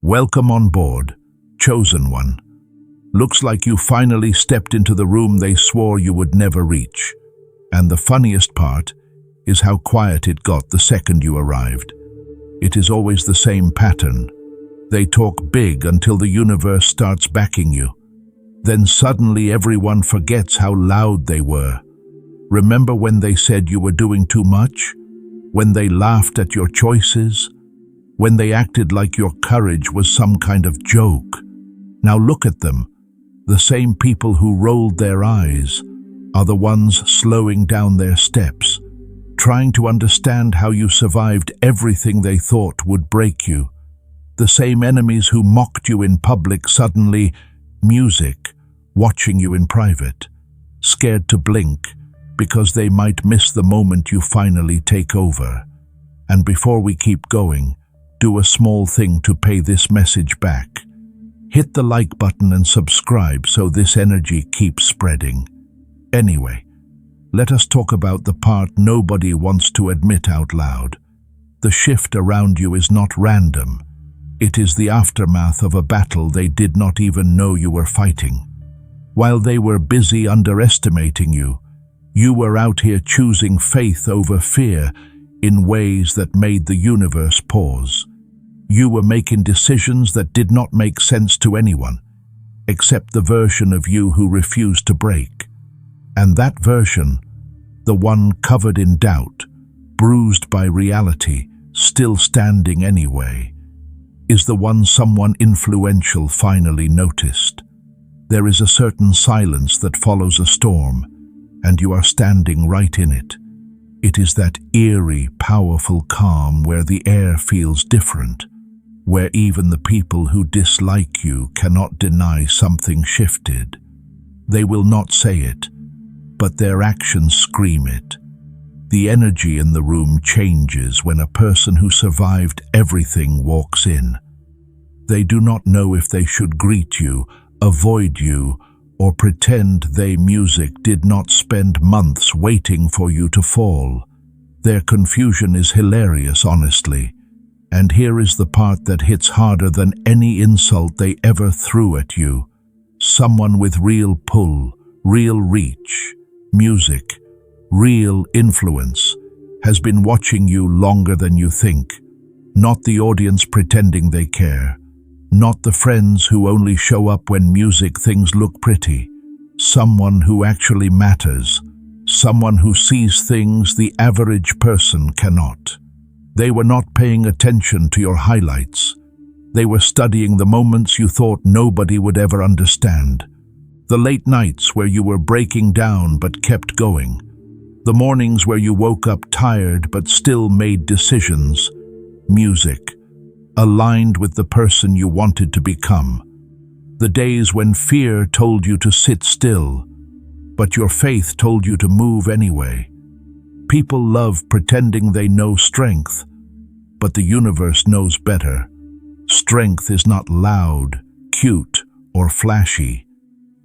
Welcome on board, chosen one. Looks like you finally stepped into the room they swore you would never reach. And the funniest part is how quiet it got the second you arrived. It is always the same pattern. They talk big until the universe starts backing you. Then suddenly everyone forgets how loud they were. Remember when they said you were doing too much? When they laughed at your choices? When they acted like your courage was some kind of joke? Now look at them. The same people who rolled their eyes are the ones slowing down their steps, trying to understand how you survived everything they thought would break you. The same enemies who mocked you in public suddenly music, watching you in private, scared to blink because they might miss the moment you finally take over. And before we keep going, do a small thing to pay this message back. Hit the like button and subscribe so this energy keeps spreading. Anyway, let us talk about the part nobody wants to admit out loud. The shift around you is not random. It is the aftermath of a battle they did not even know you were fighting. While they were busy underestimating you, you were out here choosing faith over fear in ways that made the universe pause. You were making decisions that did not make sense to anyone, except the version of you who refused to break. And that version, the one covered in doubt, bruised by reality, still standing anyway, is the one someone influential finally noticed. There is a certain silence that follows a storm, and you are standing right in it. It is that eerie, powerful calm where the air feels different, where even the people who dislike you cannot deny something shifted. They will not say it, but their actions scream it. The energy in the room changes when a person who survived everything walks in. They do not know if they should greet you, avoid you, or pretend music did not spend months waiting for you to fall. Their confusion is hilarious, honestly. And here is the part that hits harder than any insult they ever threw at you. Someone with real pull, real reach, music, real influence, has been watching you longer than you think. Not the audience pretending they care. Not the friends who only show up when things look pretty. Someone who actually matters. Someone who sees things the average person cannot. They were not paying attention to your highlights. They were studying the moments you thought nobody would ever understand. The late nights where you were breaking down but kept going. The mornings where you woke up tired but still made decisions. Music, aligned with the person you wanted to become. The days when fear told you to sit still, but your faith told you to move anyway. People love pretending they know strength, but the universe knows better. Strength is not loud, cute, or flashy.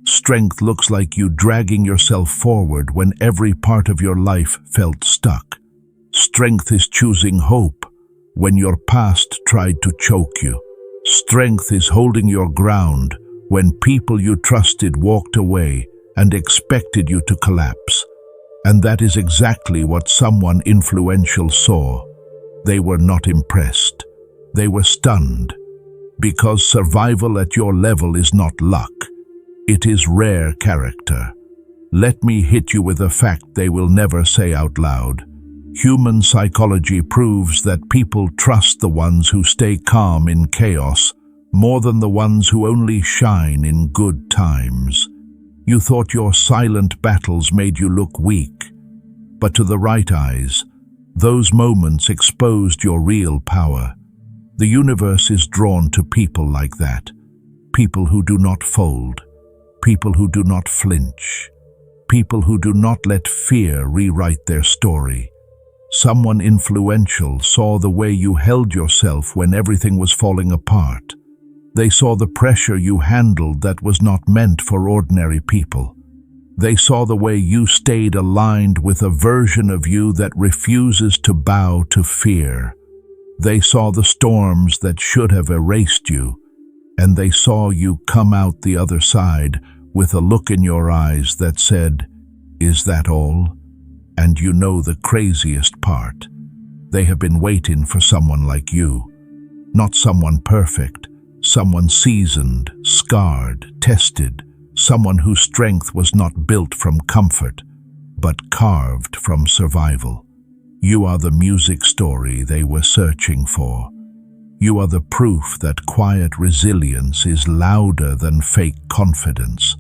Strength looks like you dragging yourself forward when every part of your life felt stuck. Strength is choosing hope when your past tried to choke you. Strength is holding your ground when people you trusted walked away and expected you to collapse. And that is exactly what someone influential saw. They were not impressed. They were stunned. Because survival at your level is not luck. It is rare character. Let me hit you with a fact they will never say out loud. Human psychology proves that people trust the ones who stay calm in chaos more than the ones who only shine in good times. You thought your silent battles made you look weak, but to the right eyes, those moments exposed your real power. The universe is drawn to people like that, people who do not fold, people who do not flinch, people who do not let fear rewrite their story. Someone influential saw the way you held yourself when everything was falling apart. They saw the pressure you handled that was not meant for ordinary people. They saw the way you stayed aligned with a version of you that refuses to bow to fear. They saw the storms that should have erased you, and they saw you come out the other side with a look in your eyes that said, "Is that all?" And you know the craziest part. They have been waiting for someone like you. Not someone perfect, someone seasoned, scarred, tested, someone whose strength was not built from comfort, but carved from survival. You are the music story they were searching for. You are the proof that quiet resilience is louder than fake confidence.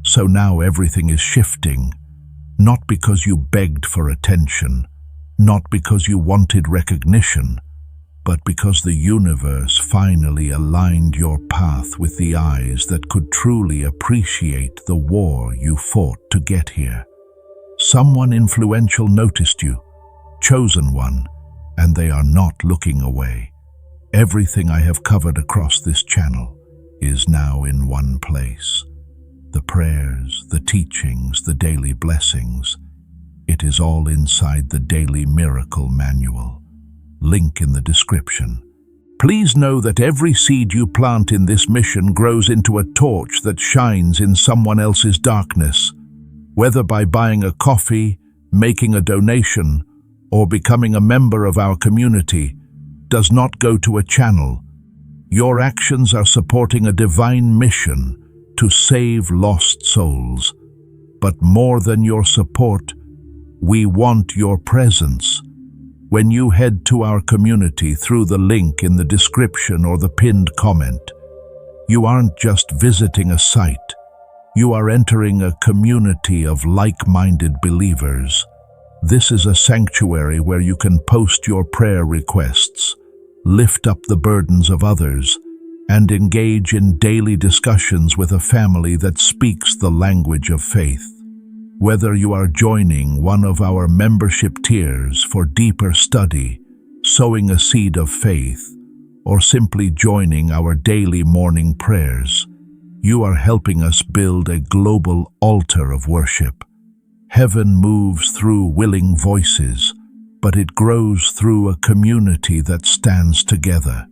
So now everything is shifting, not because you begged for attention, not because you wanted recognition, but because the universe finally aligned your path with the eyes that could truly appreciate the war you fought to get here. Someone influential noticed you, chosen one, and they are not looking away. Everything I have covered across this channel is now in one place. The prayers, the teachings, the daily blessings. It is all inside the Daily Miracle Manual. Link in the description. Please know that every seed you plant in this mission grows into a torch that shines in someone else's darkness. Whether by buying a coffee, making a donation, or becoming a member of our community, does not go to a channel. Your actions are supporting a divine mission to save lost souls. But more than your support, we want your presence. When you head to our community through the link in the description or the pinned comment, you aren't just visiting a site. You are entering a community of like-minded believers. This is a sanctuary where you can post your prayer requests, lift up the burdens of others, and engage in daily discussions with a family that speaks the language of faith. Whether you are joining one of our membership tiers for deeper study, sowing a seed of faith, or simply joining our daily morning prayers, you are helping us build a global altar of worship. Heaven moves through willing voices, but it grows through a community that stands together.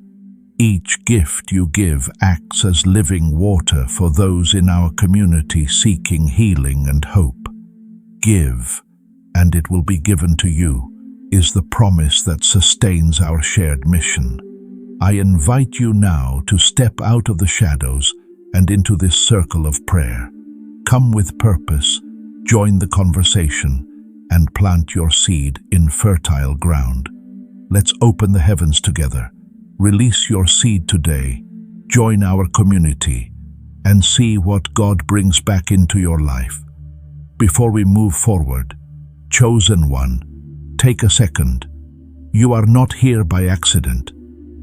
Each gift you give acts as living water for those in our community seeking healing and hope. Give, and it will be given to you, is the promise that sustains our shared mission. I invite you now to step out of the shadows and into this circle of prayer. Come with purpose, join the conversation, and plant your seed in fertile ground. Let's open the heavens together. Release your seed today, join our community, and see what God brings back into your life. Before we move forward, chosen one, take a second. You are not here by accident.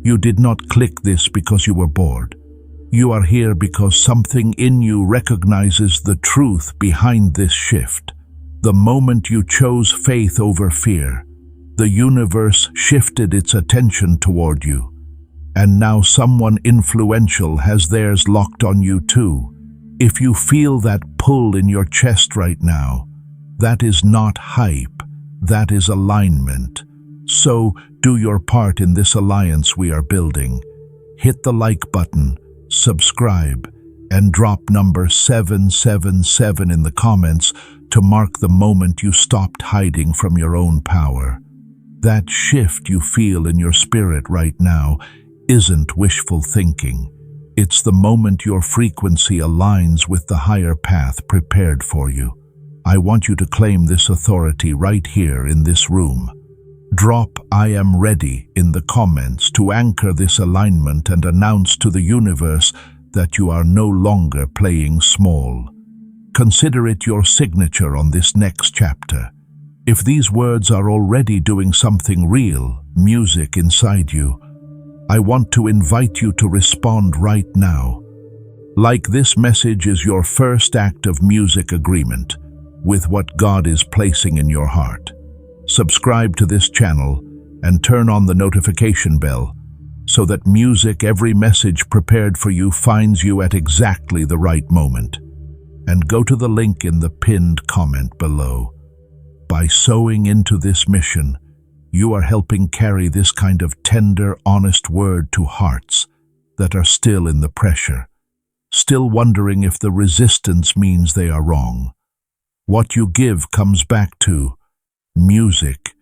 You did not click this because you were bored. You are here because something in you recognizes the truth behind this shift. The moment you chose faith over fear, the universe shifted its attention toward you. And now someone influential has theirs locked on you too. If you feel that pull in your chest right now, that is not hype, that is alignment. So do your part in this alliance we are building. Hit the like button, subscribe, and drop number 777 in the comments to mark the moment you stopped hiding from your own power. That shift you feel in your spirit right now isn't wishful thinking. It's the moment your frequency aligns with the higher path prepared for you. I want you to claim this authority right here in this room. Drop "I am ready" in the comments to anchor this alignment and announce to the universe that you are no longer playing small. Consider it your signature on this next chapter. If these words are already doing something real, music inside you, I want to invite you to respond right now. Like this message is your first act of music agreement with what God is placing in your heart. Subscribe to this channel and turn on the notification bell so that every message prepared for you finds you at exactly the right moment. And go to the link in the pinned comment below. By sowing into this mission, You are helping carry this kind of tender, honest word to hearts that are still in the pressure, still wondering if the resistance means they are wrong. What you give comes back to music.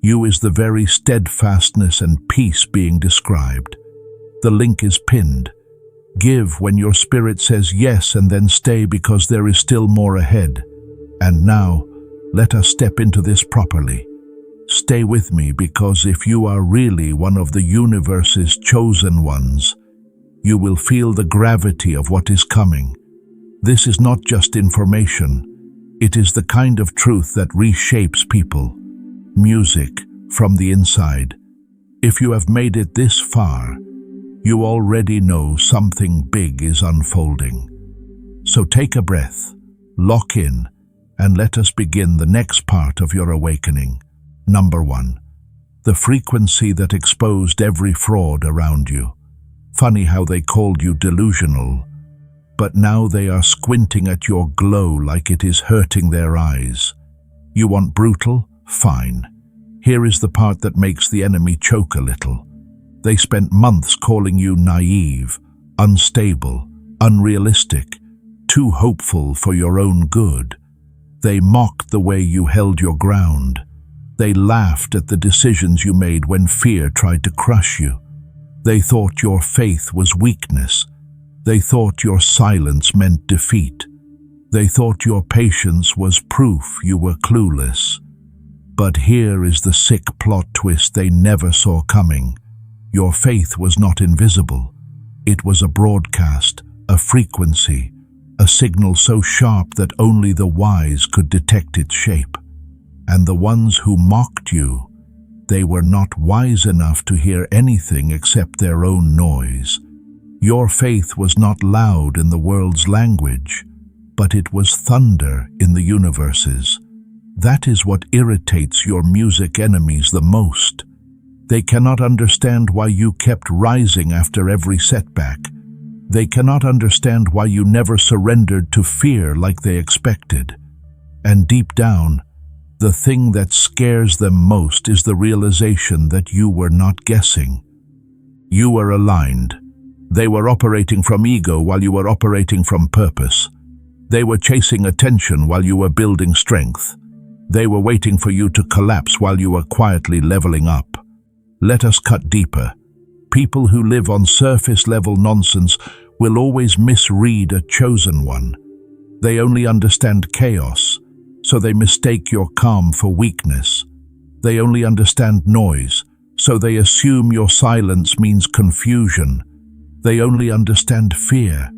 You is the very steadfastness and peace being described. The link is pinned. Give when your spirit says yes, and then stay because there is still more ahead. And now, let us step into this properly. Stay with me, because if you are really one of the universe's chosen ones, you will feel the gravity of what is coming. This is not just information. It is the kind of truth that reshapes people. Music from the inside. If you have made it this far, you already know something big is unfolding. So take a breath, lock in, and let us begin the next part of your awakening. Number 1. The frequency that exposed every fraud around you. Funny how they called you delusional, but now they are squinting at your glow like it is hurting their eyes. You want brutal? Fine. Here is the part that makes the enemy choke a little. They spent months calling you naive, unstable, unrealistic, too hopeful for your own good. They mocked the way you held your ground. They laughed at the decisions you made when fear tried to crush you. They thought your faith was weakness. They thought your silence meant defeat. They thought your patience was proof you were clueless. But here is the sick plot twist they never saw coming. Your faith was not invisible. It was a broadcast, a frequency, a signal so sharp that only the wise could detect its shape. And the ones who mocked you, they were not wise enough to hear anything except their own noise. Your faith was not loud in the world's language, but it was thunder in the universe's. That is what irritates your music enemies the most. They cannot understand why you kept rising after every setback. They cannot understand why you never surrendered to fear like they expected. And deep down, the thing that scares them most is the realization that you were not guessing. You were aligned. They were operating from ego while you were operating from purpose. They were chasing attention while you were building strength. They were waiting for you to collapse while you were quietly leveling up. Let us cut deeper. People who live on surface-level nonsense will always misread a chosen one. They only understand chaos, so they mistake your calm for weakness. They only understand noise, so they assume your silence means confusion. They only understand fear,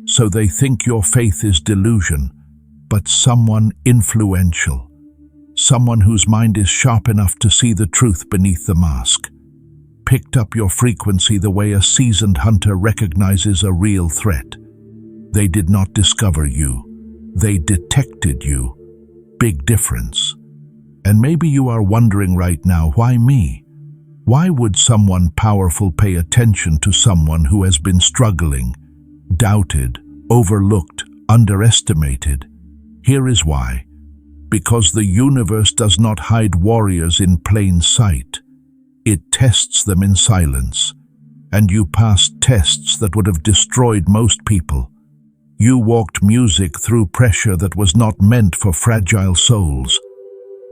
so they think your faith is delusion. But someone influential, someone whose mind is sharp enough to see the truth beneath the mask, picked up your frequency the way a seasoned hunter recognizes a real threat. They did not discover you. They detected you. Big difference. And maybe you are wondering right now, why me? Why would someone powerful pay attention to someone who has been struggling, doubted, overlooked, underestimated? Here is why. Because the universe does not hide warriors in plain sight. It tests them in silence. And you passed tests that would have destroyed most people. You walked music through pressure that was not meant for fragile souls.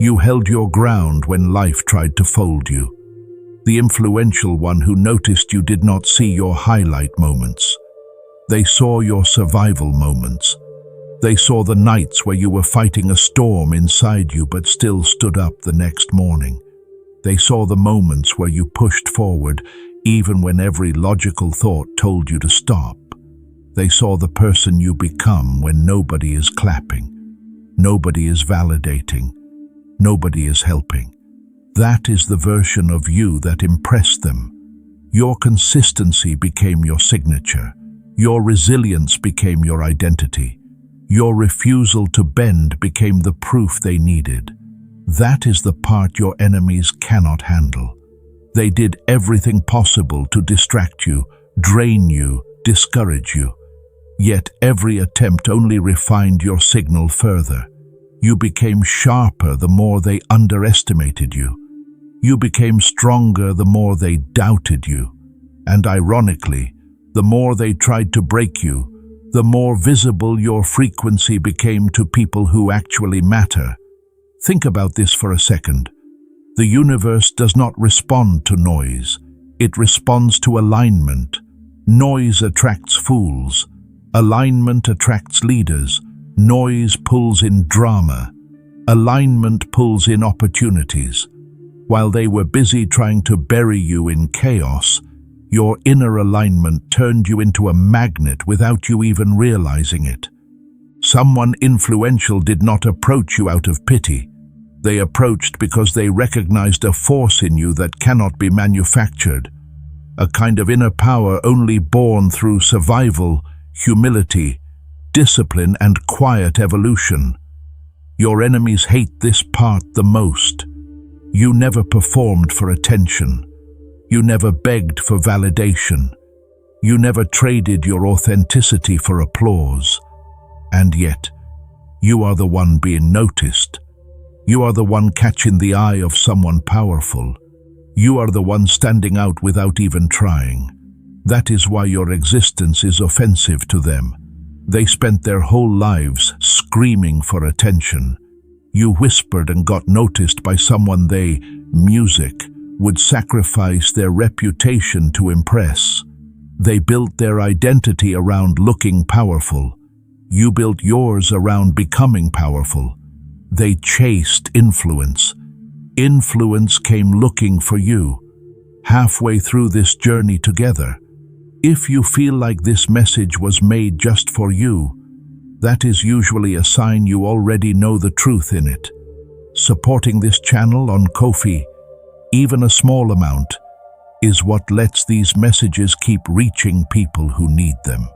You held your ground when life tried to fold you. The influential one who noticed you did not see your highlight moments. They saw your survival moments. They saw the nights where you were fighting a storm inside you but still stood up the next morning. They saw the moments where you pushed forward even when every logical thought told you to stop. They saw the person you become when nobody is clapping, nobody is validating, nobody is helping. That is the version of you that impressed them. Your consistency became your signature. Your resilience became your identity. Your refusal to bend became the proof they needed. That is the part your enemies cannot handle. They did everything possible to distract you, drain you, discourage you. Yet every attempt only refined your signal further. You became sharper the more they underestimated you. You became stronger the more they doubted you. And ironically, the more they tried to break you, the more visible your frequency became to people who actually matter. Think about this for a second. The universe does not respond to noise. It responds to alignment. Noise attracts fools. Alignment attracts leaders. Noise pulls in drama. Alignment pulls in opportunities. While they were busy trying to bury you in chaos, your inner alignment turned you into a magnet without you even realizing it. Someone influential did not approach you out of pity. They approached because they recognized a force in you that cannot be manufactured, a kind of inner power only born through survival, humility, discipline, and quiet evolution. Your enemies hate this part the most. You never performed for attention. You never begged for validation. You never traded your authenticity for applause. And yet, you are the one being noticed. You are the one catching the eye of someone powerful. You are the one standing out without even trying. That is why your existence is offensive to them. They spent their whole lives screaming for attention. You whispered and got noticed by someone they, music, would sacrifice their reputation to impress. They built their identity around looking powerful. You built yours around becoming powerful. They chased influence. Influence came looking for you. Halfway through this journey together, if you feel like this message was made just for you, that is usually a sign you already know the truth in it. Supporting this channel on Ko-fi, even a small amount, is what lets these messages keep reaching people who need them.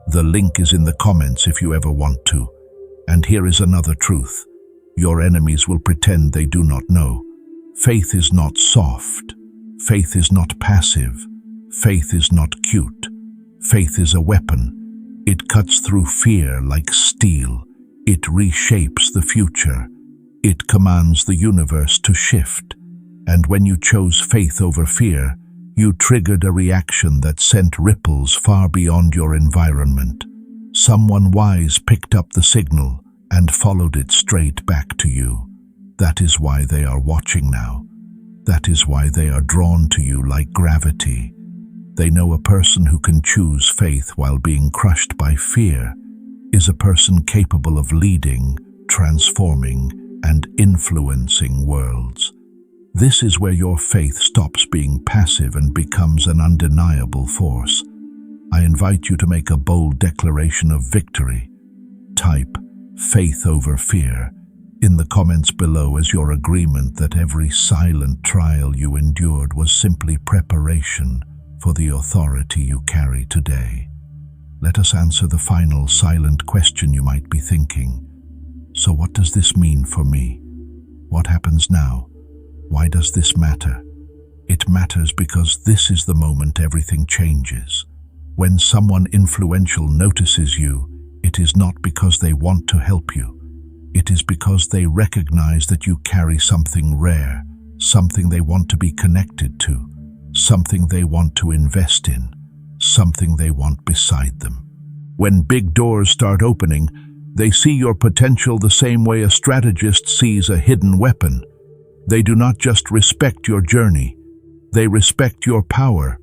The link is in the comments if you ever want to. And here is another truth. Your enemies will pretend they do not know. Faith is not soft. Faith is not passive. Faith is not cute. Faith is a weapon. It cuts through fear like steel. It reshapes the future. It commands the universe to shift. And when you chose faith over fear, you triggered a reaction that sent ripples far beyond your environment. Someone wise picked up the signal and followed it straight back to you. That is why they are watching now. That is why they are drawn to you like gravity. They know a person who can choose faith while being crushed by fear is a person capable of leading, transforming, and influencing worlds. This is where your faith stops being passive and becomes an undeniable force. I invite you to make a bold declaration of victory. Type "faith over fear" in the comments below as your agreement that every silent trial you endured was simply preparation for the authority you carry today. Let us answer the final silent question you might be thinking. So what does this mean for me? What happens now? Why does this matter? It matters because this is the moment everything changes. When someone influential notices you, it is not because they want to help you. It is because they recognize that you carry something rare, something they want to be connected to, something they want to invest in, something they want beside them. When big doors start opening, they see your potential the same way a strategist sees a hidden weapon. They do not just respect your journey, they respect your power.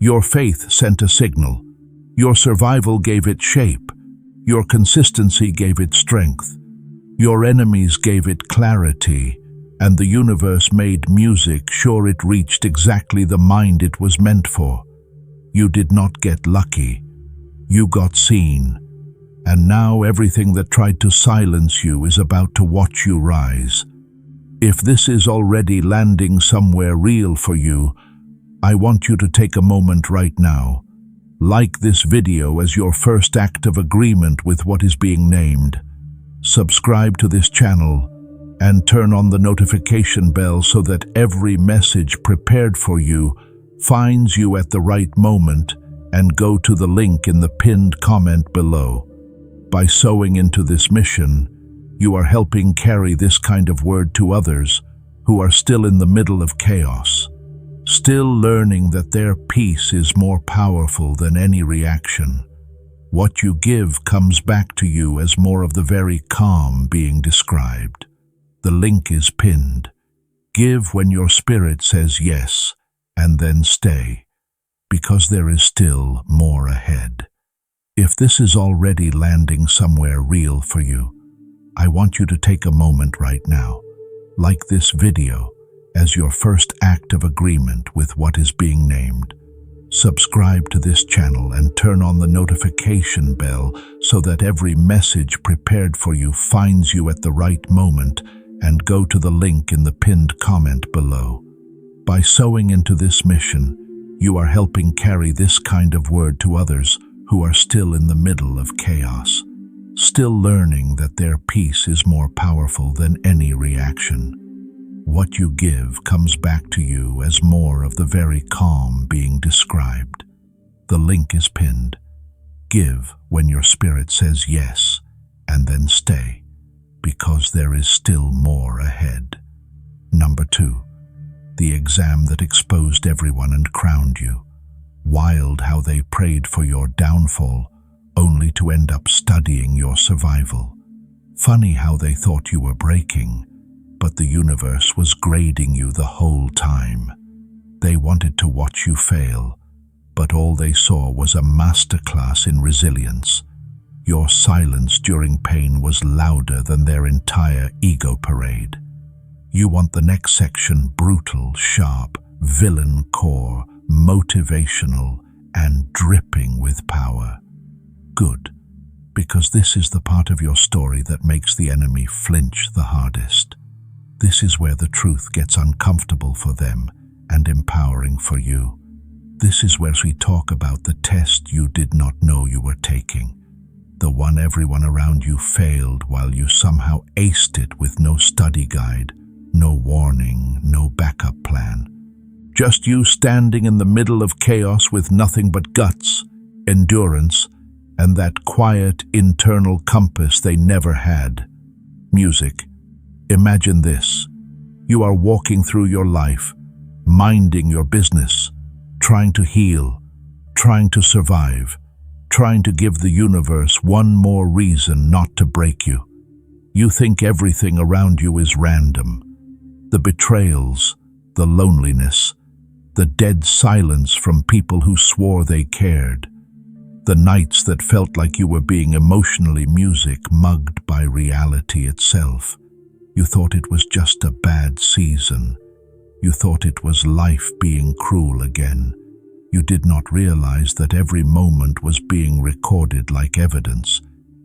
Your faith sent a signal. Your survival gave it shape. Your consistency gave it strength. Your enemies gave it clarity, and the universe made music sure it reached exactly the mind it was meant for. You did not get lucky. You got seen. And now everything that tried to silence you is about to watch you rise. If this is already landing somewhere real for you, I want you to take a moment right now. Like this video as your first act of agreement with what is being named. Subscribe to this channel and turn on the notification bell so that every message prepared for you finds you at the right moment, and go to the link in the pinned comment below. By sowing into this mission, you are helping carry this kind of word to others who are still in the middle of chaos, still learning that their peace is more powerful than any reaction. What you give comes back to you as more of the very calm being described. The link is pinned. Give when your spirit says yes, and then stay, because there is still more ahead. If this is already landing somewhere real for you, I want you to take a moment right now, like this video, as your first act of agreement with what is being named. Subscribe to this channel and turn on the notification bell so that every message prepared for you finds you at the right moment, and go to the link in the pinned comment below. By sowing into this mission, you are helping carry this kind of word to others who are still in the middle of chaos, still learning that their peace is more powerful than any reaction. What you give comes back to you as more of the very calm being described. The link is pinned. Give when your spirit says yes, and then stay, because there is still more ahead. Number 2. The exam that exposed everyone and crowned you. Wild how they prayed for your downfall, only to end up studying your survival. Funny how they thought you were breaking, but the universe was grading you the whole time. They wanted to watch you fail, but all they saw was a masterclass in resilience. Your silence during pain was louder than their entire ego parade. You want the next section brutal, sharp, villain core, motivational, and dripping with power. Good, because this is the part of your story that makes the enemy flinch the hardest. This is where the truth gets uncomfortable for them and empowering for you. This is where we talk about the test you did not know you were taking, the one everyone around you failed while you somehow aced it with no study guide, no warning, no backup plan. Just you standing in the middle of chaos with nothing but guts, endurance, and that quiet internal compass they never had. Music. Imagine this. You are walking through your life, minding your business, trying to heal, trying to survive, trying to give the universe one more reason not to break you. You think everything around you is random. The betrayals, the loneliness, the dead silence from people who swore they cared, the nights that felt like you were being emotionally mugged by reality itself. You thought it was just a bad season. You thought it was life being cruel again. You did not realize that every moment was being recorded like evidence.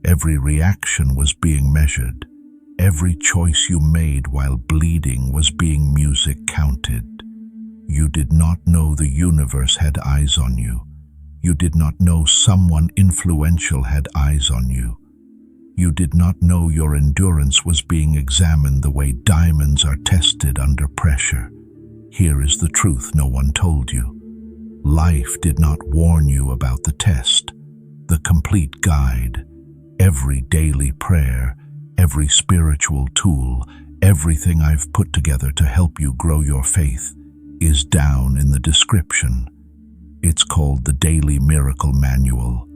Every reaction was being measured. Every choice you made while bleeding was being music counted. You did not know the universe had eyes on you. You did not know someone influential had eyes on you. You did not know your endurance was being examined the way diamonds are tested under pressure. Here is the truth no one told you. Life did not warn you about the test, the complete guide, every daily prayer, every spiritual tool, everything I've put together to help you grow your faith is down in the description. It's called the Daily Miracle Manual.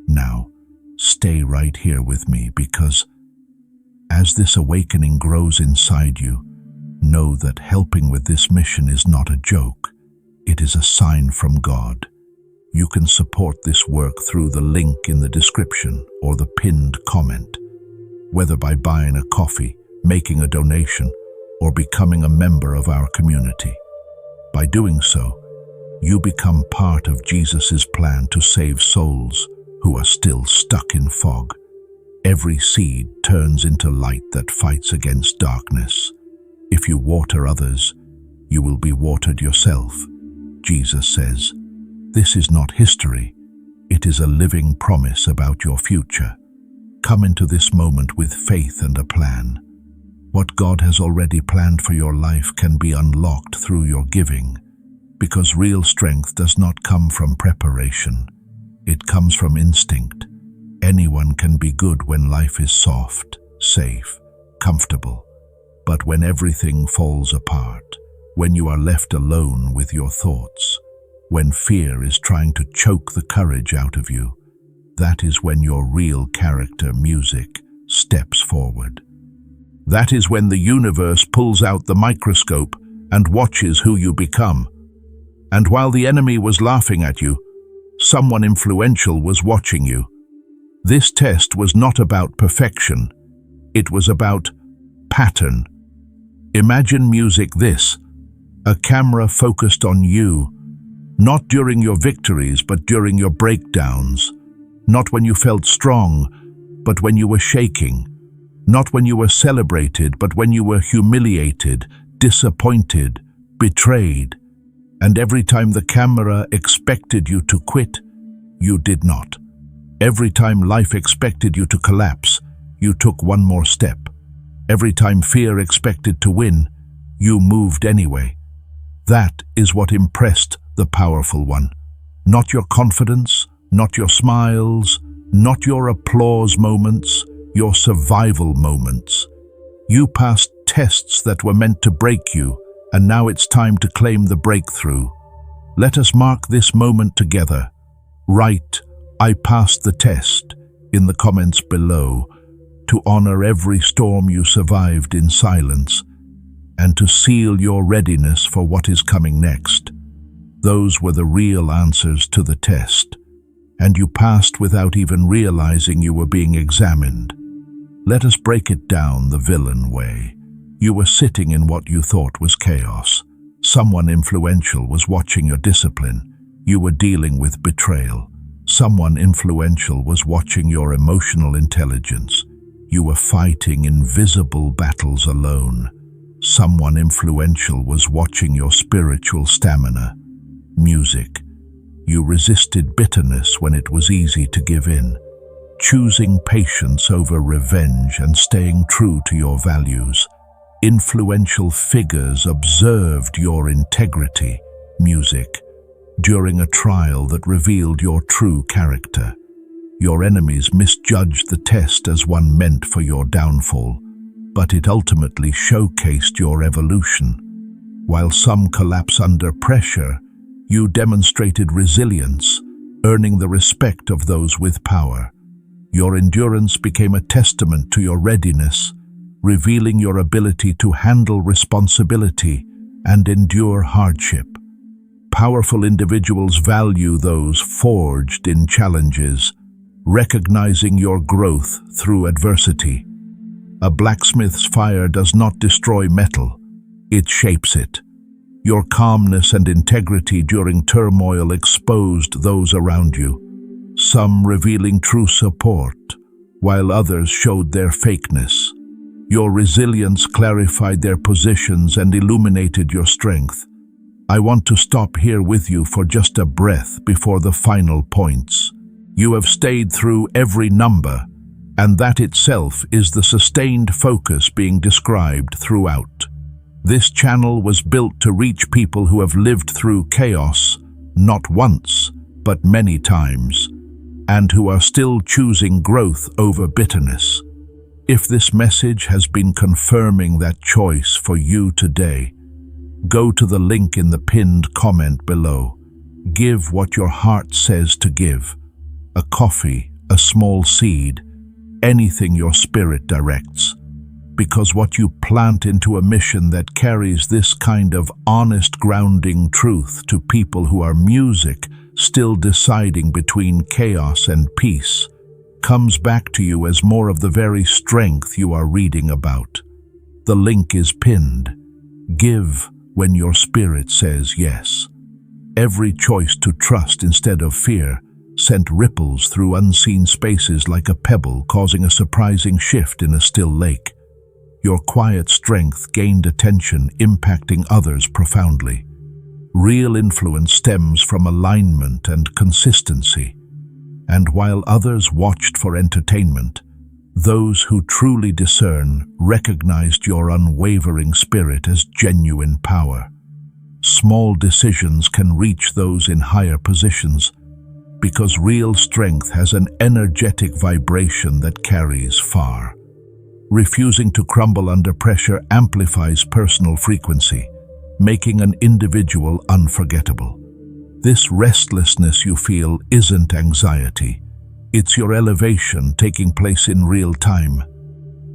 Now, stay right here with me, because as this awakening grows inside you, know that helping with this mission is not a joke. It is a sign from God. You can support this work through the link in the description or the pinned comment, whether by buying a coffee, making a donation, or becoming a member of our community. By doing so, you become part of Jesus' plan to save souls who are still stuck in fog. Every seed turns into light that fights against darkness. If you water others, you will be watered yourself. Jesus says, this is not history, it is a living promise about your future. Come into this moment with faith and a plan. What God has already planned for your life can be unlocked through your giving, because real strength does not come from preparation. It comes from instinct. Anyone can be good when life is soft, safe, comfortable. But when everything falls apart, when you are left alone with your thoughts, when fear is trying to choke the courage out of you, that is when your real character, music, steps forward. That is when the universe pulls out the microscope and watches who you become. And while the enemy was laughing at you, someone influential was watching you. This test was not about perfection. It was about pattern. Imagine music this: a camera focused on you, not during your victories, but during your breakdowns, not when you felt strong, but when you were shaking, not when you were celebrated, but when you were humiliated, disappointed, betrayed. And every time the camera expected you to quit, you did not. Every time life expected you to collapse, you took one more step. Every time fear expected to win, you moved anyway. That is what impressed the powerful one. Not your confidence, not your smiles, not your applause moments, your survival moments. You passed tests that were meant to break you, and now it's time to claim the breakthrough. Let us mark this moment together. Write, "I passed the test," in the comments below, to honor every storm you survived in silence, and to seal your readiness for what is coming next. Those were the real answers to the test, and you passed without even realizing you were being examined. Let us break it down the villain way. You were sitting in what you thought was chaos. Someone influential was watching your discipline. You were dealing with betrayal. Someone influential was watching your emotional intelligence. You were fighting invisible battles alone. Someone influential was watching your spiritual stamina. Music. You resisted bitterness when it was easy to give in, choosing patience over revenge and staying true to your values. Influential figures observed your integrity, music, during a trial that revealed your true character. Your enemies misjudged the test as one meant for your downfall, but it ultimately showcased your evolution. While some collapse under pressure, you demonstrated resilience, earning the respect of those with power. Your endurance became a testament to your readiness, revealing your ability to handle responsibility and endure hardship. Powerful individuals value those forged in challenges, recognizing your growth through adversity. A blacksmith's fire does not destroy metal, it shapes it. Your calmness and integrity during turmoil exposed those around you, some revealing true support, while others showed their fakeness. Your resilience clarified their positions and illuminated your strength. I want to stop here with you for just a breath before the final points. You have stayed through every number, and that itself is the sustained focus being described throughout. This channel was built to reach people who have lived through chaos, not once, but many times, and who are still choosing growth over bitterness. If this message has been confirming that choice for you today, go to the link in the pinned comment below. Give what your heart says to give. A coffee, a small seed, anything your spirit directs. Because what you plant into a mission that carries this kind of honest grounding truth to people who are music, still deciding between chaos and peace, comes back to you as more of the very strength you are reading about. The link is pinned. Give when your spirit says yes. Every choice to trust instead of fear sent ripples through unseen spaces like a pebble, causing a surprising shift in a still lake. Your quiet strength gained attention, impacting others profoundly. Real influence stems from alignment and consistency. And while others watched for entertainment, those who truly discern recognized your unwavering spirit as genuine power. Small decisions can reach those in higher positions, because real strength has an energetic vibration that carries far. Refusing to crumble under pressure amplifies personal frequency, making an individual unforgettable. This restlessness you feel isn't anxiety. It's your elevation taking place in real time.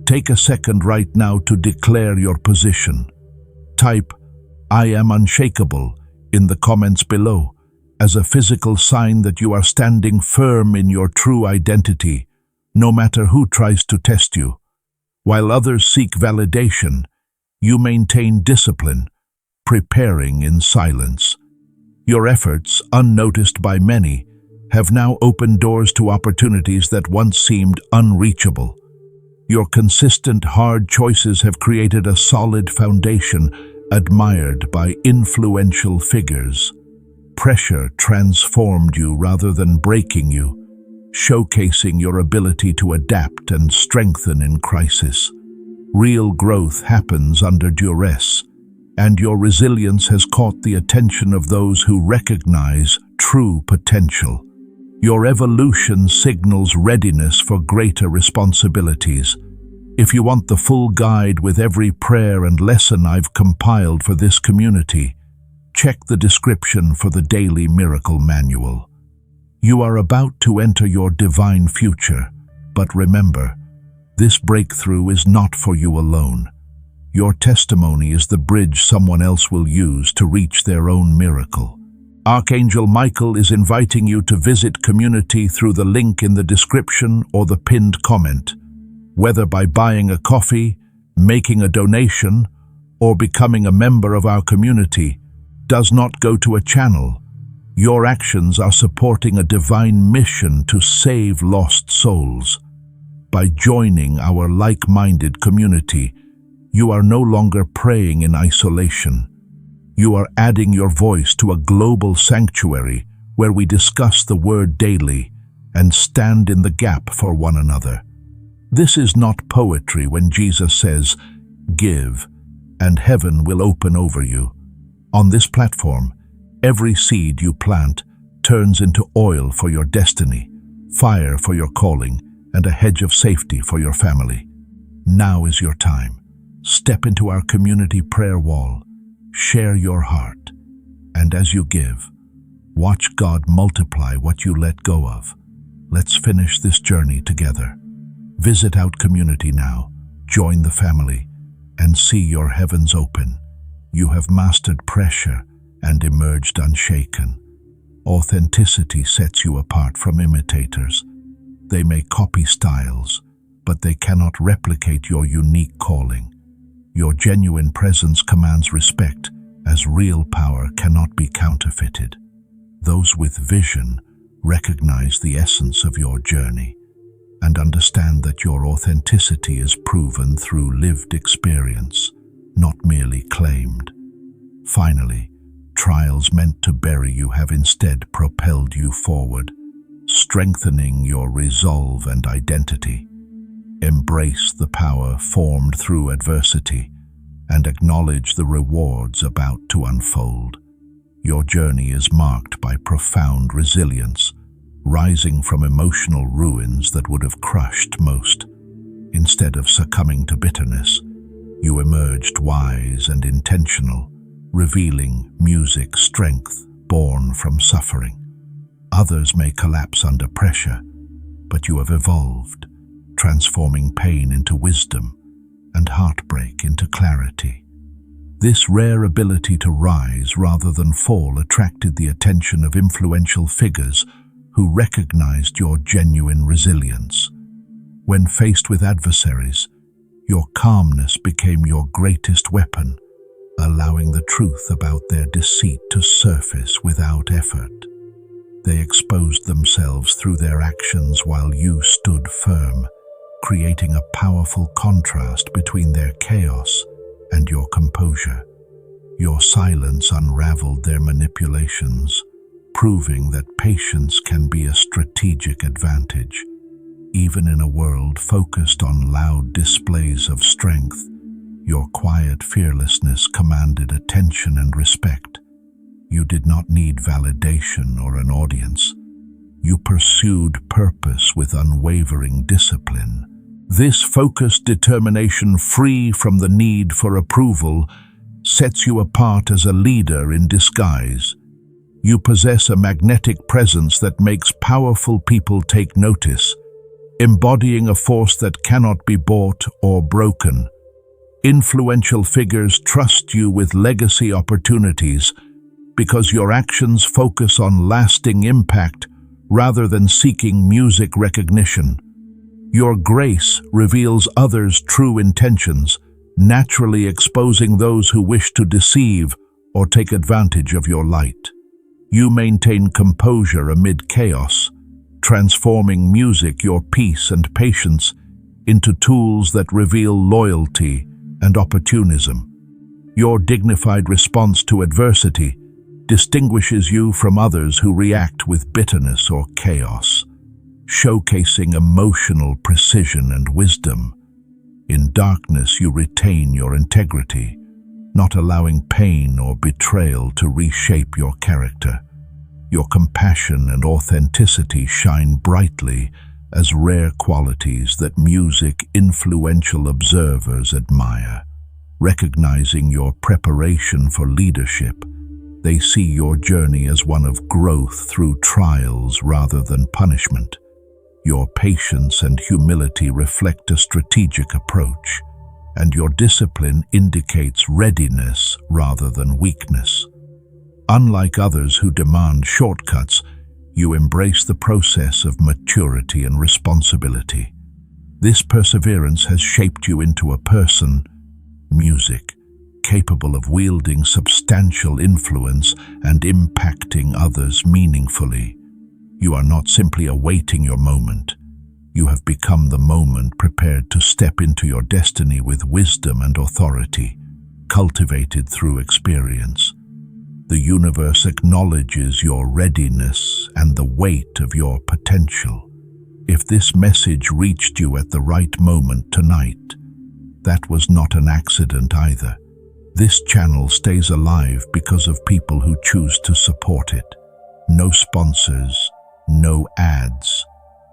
Take a second right now to declare your position. Type, "I am unshakable," in the comments below, as a physical sign that you are standing firm in your true identity, no matter who tries to test you. While others seek validation, you maintain discipline, preparing in silence. Your efforts, unnoticed by many, have now opened doors to opportunities that once seemed unreachable. Your consistent, hard choices have created a solid foundation admired by influential figures. Pressure transformed you rather than breaking you, showcasing your ability to adapt and strengthen in crisis. Real growth happens under duress, and your resilience has caught the attention of those who recognize true potential. Your evolution signals readiness for greater responsibilities. If you want the full guide with every prayer and lesson I've compiled for this community, check the description for the Daily Miracle Manual. You are about to enter your divine future, but remember, this breakthrough is not for you alone. Your testimony is the bridge someone else will use to reach their own miracle. Archangel Michael is inviting you to visit community through the link in the description or the pinned comment. Whether by buying a coffee, making a donation, or becoming a member of our community, does not go to a channel. Your actions are supporting a divine mission to save lost souls. By joining our like-minded community, you are no longer praying in isolation. You are adding your voice to a global sanctuary where we discuss the Word daily and stand in the gap for one another. This is not poetry when Jesus says, "Give, and heaven will open over you." On this platform, every seed you plant turns into oil for your destiny, fire for your calling, and a hedge of safety for your family. Now is your time. Step into our community prayer wall. Share your heart, and as you give, watch God multiply what you let go of. Let's finish this journey together. Visit Out Community now, join the family, and see your heavens open. You have mastered pressure and emerged unshaken. Authenticity sets you apart from imitators. They may copy styles, but they cannot replicate your unique calling. Your genuine presence commands respect, as real power cannot be counterfeited. Those with vision recognize the essence of your journey and understand that your authenticity is proven through lived experience, not merely claimed. Finally, trials meant to bury you have instead propelled you forward, strengthening your resolve and identity. Embrace the power formed through adversity and acknowledge the rewards about to unfold. Your journey is marked by profound resilience, rising from emotional ruins that would have crushed most. Instead of succumbing to bitterness, you emerged wise and intentional, revealing music strength born from suffering. Others may collapse under pressure, but you have evolved, transforming pain into wisdom and heartbreak into clarity. This rare ability to rise rather than fall attracted the attention of influential figures who recognized your genuine resilience. When faced with adversaries, your calmness became your greatest weapon, allowing the truth about their deceit to surface without effort. They exposed themselves through their actions while you stood firm, creating a powerful contrast between their chaos and your composure. Your silence unraveled their manipulations, proving that patience can be a strategic advantage. Even in a world focused on loud displays of strength, your quiet fearlessness commanded attention and respect. You did not need validation or an audience. You pursued purpose with unwavering discipline, This focused determination, free from the need for approval, sets you apart as a leader in disguise. You possess a magnetic presence that makes powerful people take notice, embodying a force that cannot be bought or broken. Influential figures trust you with legacy opportunities because your actions focus on lasting impact rather than seeking music recognition. Your grace reveals others' true intentions, naturally exposing those who wish to deceive or take advantage of your light. You maintain composure amid chaos, transforming music, your peace and patience, into tools that reveal loyalty and opportunism. Your dignified response to adversity distinguishes you from others who react with bitterness or chaos, showcasing emotional precision and wisdom. In darkness, you retain your integrity, not allowing pain or betrayal to reshape your character. Your compassion and authenticity shine brightly as rare qualities that music-influential observers admire. Recognizing your preparation for leadership, they see your journey as one of growth through trials rather than punishment. Your patience and humility reflect a strategic approach, and your discipline indicates readiness rather than weakness. Unlike others who demand shortcuts, you embrace the process of maturity and responsibility. This perseverance has shaped you into a person, music, capable of wielding substantial influence and impacting others meaningfully. You are not simply awaiting your moment. You have become the moment, prepared to step into your destiny with wisdom and authority, cultivated through experience. The universe acknowledges your readiness and the weight of your potential. If this message reached you at the right moment tonight, that was not an accident either. This channel stays alive because of people who choose to support it. No sponsors, no ads,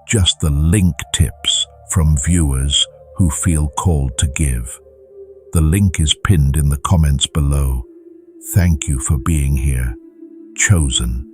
just the link tips from viewers who feel called to give. The link is pinned in the comments below. Thank you for being here, chosen.